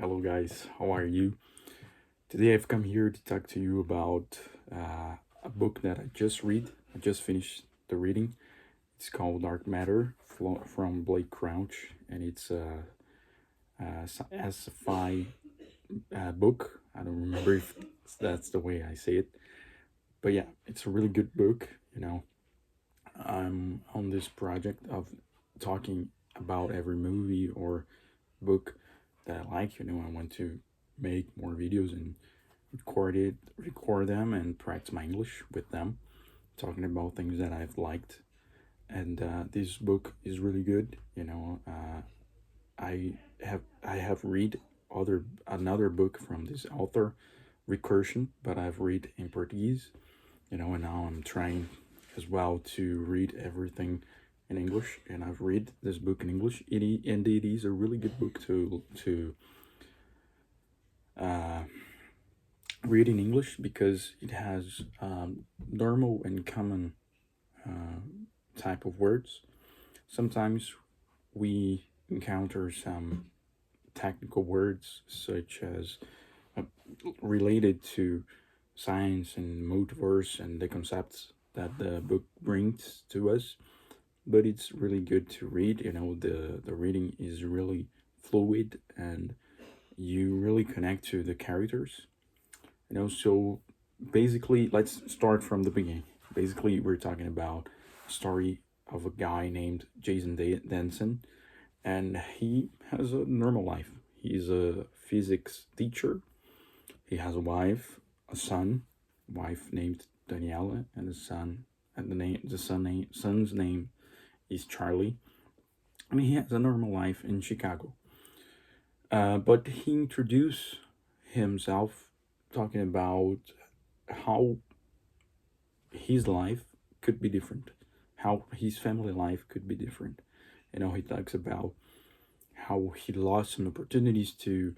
Hello, guys. How are you? Today, I've come here to talk to you about a book that I just read. I just finished the reading. It's called Dark Matter from Blake Crouch, and it's a sci-fi book. I don't remember if that's the way I say it, but yeah, it's a really good book. I'm on this project of talking about every movie or book that I like. I want to make more videos and record them, and practice my English with them, talking about things that I've liked. And this book is really good. I have read other another book from this author, Recursion, but I've read in Portuguese. And now I'm trying as well to read everything in English, and I've read this book in English. And it is a really good book to uh, read in English because it has normal and common uh, type of words. Sometimes we encounter some technical words such as uh, related to science and multiverse and the concepts that the book brings to us. But it's really good to read. The reading is really fluid, and you really connect to the characters. So basically, let's start from the beginning. Basically, we're talking about a story of a guy named Jason Denson, and he has a normal life. He's a physics teacher. He has a wife, a son, wife named Daniela, and a son. And son's name is Charlie. I mean, he has a normal life in Chicago. But he introduced himself talking about how his life could be different, how his family life could be different. He talks about how he lost some opportunities to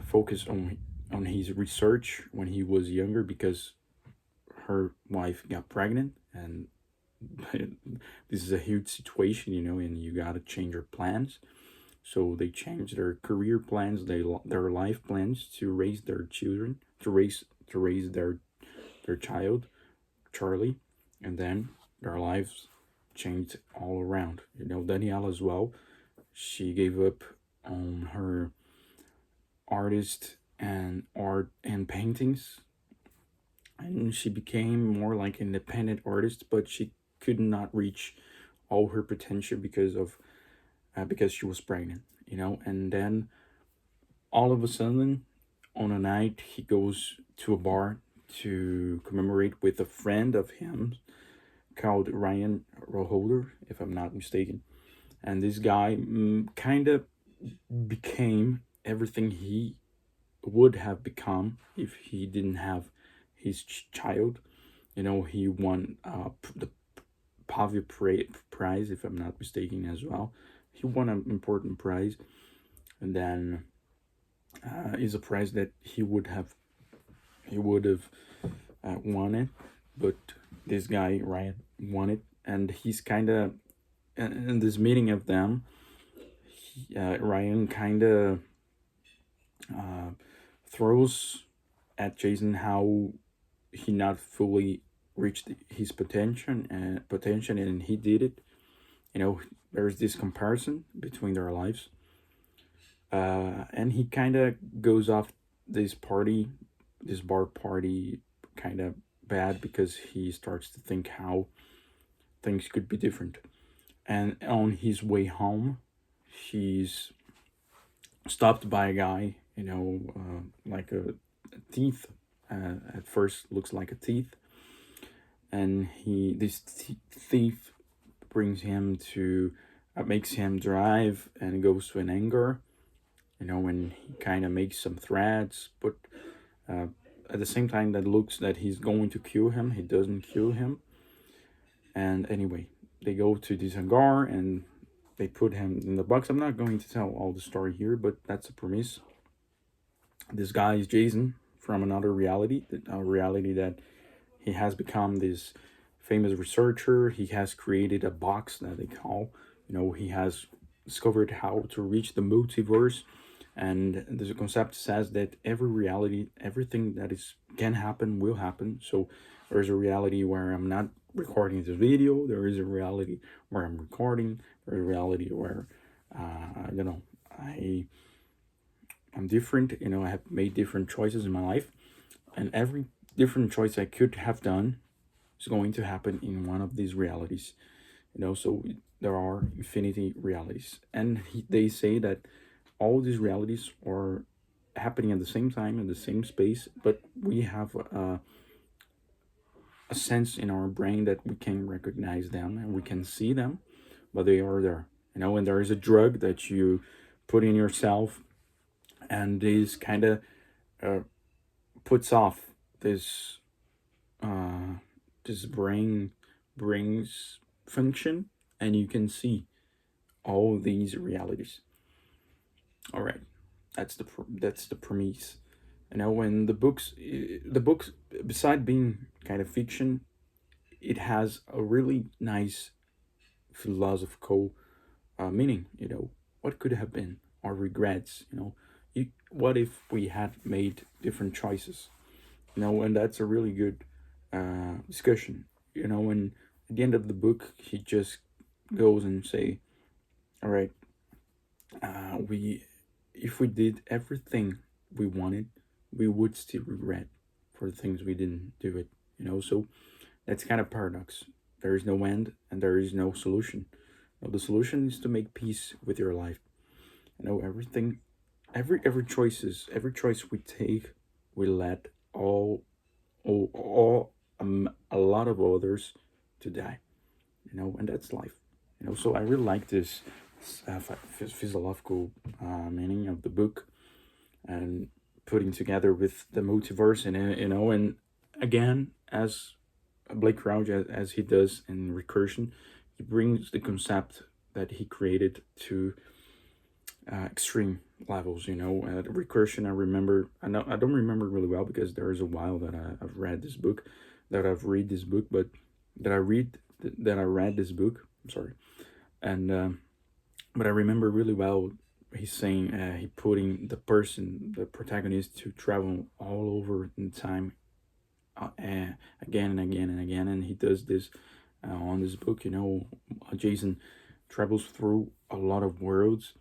focus on his research when he was younger because her wife got pregnant, and this is a huge situation, and you gotta change your plans. So they changed their career plans, their life plans to raise their children, to raise their child, Charlie, and then their lives changed all around. Danielle as well. She gave up on her art and paintings, and she became more like an independent artist, but she could not reach all her potential because she was pregnant. And then all of a sudden, on a night, he goes to a bar to commemorate with a friend of him called Ryan Roholder, if I'm not mistaken. And this guy kind of became everything he would have become if he didn't have his child. He won the Pavia Prize, if I'm not mistaken, as well. He won an important prize, and then is a prize that he would have won it, but this guy Ryan won it, and he's kind of in this meeting of them. Ryan kind of uh, throws at Jason how he not fully reached his potential, and he did it. There's this comparison between their lives, and he kind of goes off this party, this bar party, kind of bad because he starts to think how things could be different. And on his way home, he's stopped by a guy, like a thief. At first, looks like a thief, and this thief brings him to, makes him drive, and goes to an anger. When he kind of makes some threats, but uh, at the same time, that looks that he's going to kill him. He doesn't kill him, and anyway, they go to this hangar and they put him in the box. I'm not going to tell all the story here, but that's the premise. This guy is Jason from another reality, a reality that he has become this famous researcher. He has created a box that they call, he has discovered how to reach the multiverse And the concept says that every reality, everything that is can happen will happen. So there's a reality where I'm not recording this video. There is a reality where I'm recording. There's a reality where, you know, I I'm different. You know, I have made different choices in my life, and every different choice I could have done is going to happen in one of these realities. You know, so there are infinity realities, and they say that all these realities are happening at the same time in the same space, but we have a sense in our brain that we can recognize them and we can see them, but they are there. You know, and there is a drug that you put in yourself, and this kind of uh, puts off this uh, this brings function, and you can see all these realities. All right, that's the premise. You know, when the books, beside being kind of fiction, it has a really nice philosophical meaning. You know, what could have been, our regrets. You know, what if we had made different choices? You know, and that's a really good discussion. You know, and at the end of the book, he just goes and say, "All right, we if we did everything we wanted, we would still regret for the things we didn't do it." You know, so that's kind of paradox. There is no end and there is no solution. You know, the solution is to make peace with your life. You know, everything, every choice we take, we let a lot of others to die. You know, and that's life. You know, so I really like this physiological meaning of the book, and putting together with the multiverse in it. You know, and again, as Blake Crouch, as he does in Recursion, he brings the concept that he created to extreme levels. You know, Recursion. I don't remember really well because there is a while that I've read this book, but that I read this book. I'm sorry, and but I remember really well. He's saying he putting the protagonist, to travel all over in time, again and again and again, and he does this on this book. You know, Jason travels through a lot of worlds.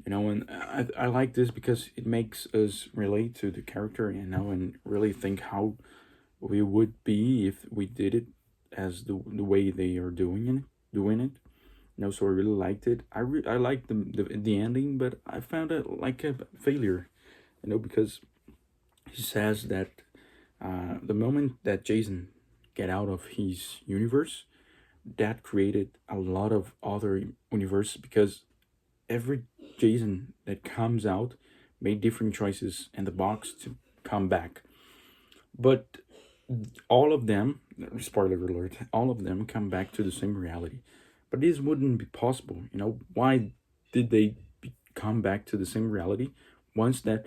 You know, and I like this because it makes us relate to the character. You know, and really think how we would be if we did it as the way they are doing it. You know, so I really liked it. I liked the ending, but I found it like a failure. You know, because he says that the moment that Jason get out of his universe, that created a lot of other universe, because every Jason that comes out made different choices in the box to come back. But all of them, spoiler alert, all of them come back to the same reality. But this wouldn't be possible. You know, why did they come back to the same reality once that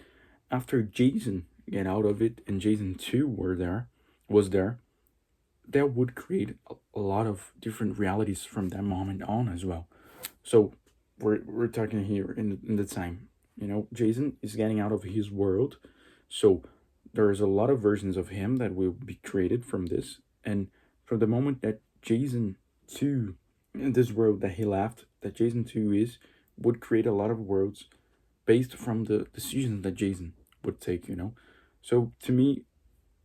after Jason get out of it and Jason 2 was there, that would create a lot of different realities from that moment on as well. So we're talking here in the time. You know, Jason is getting out of his world, so there's a lot of versions of him that will be created from this. And from the moment that Jason 2, in this world that he left, that Jason 2 is, would create a lot of worlds based from the decisions that Jason would take. You know, so to me,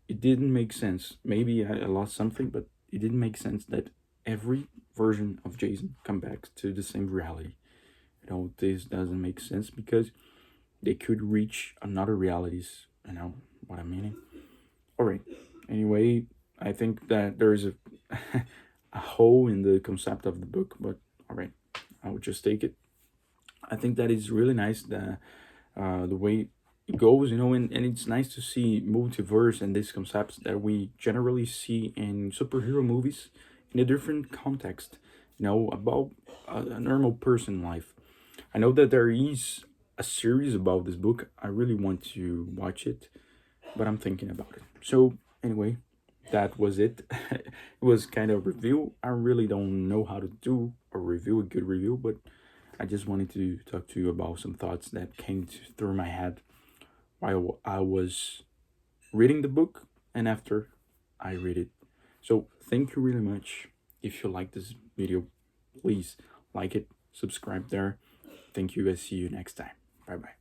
it didn't make sense. Maybe I lost something, but it didn't make sense that every version of Jason come back to the same reality. You know, this doesn't make sense because they could reach another realities. You know what I'm meaning? All right. Anyway, I think that there is a a hole in the concept of the book, but all right, I would just take it. I think that is really nice, the way it goes, you know, and it's nice to see multiverse and these concepts that we generally see in superhero movies in a different context, you know, about a normal person life. I know that there is a series about this book. I really want to watch it, but I'm thinking about it. So anyway, that was it. It was kind of review. I really don't know how to do a review, a good review, but I just wanted to talk to you about some thoughts that came through my head while I was reading the book and after I read it. So thank you really much. If you like this video, please like it, subscribe there. Thank you, guys. See you next time. Bye bye.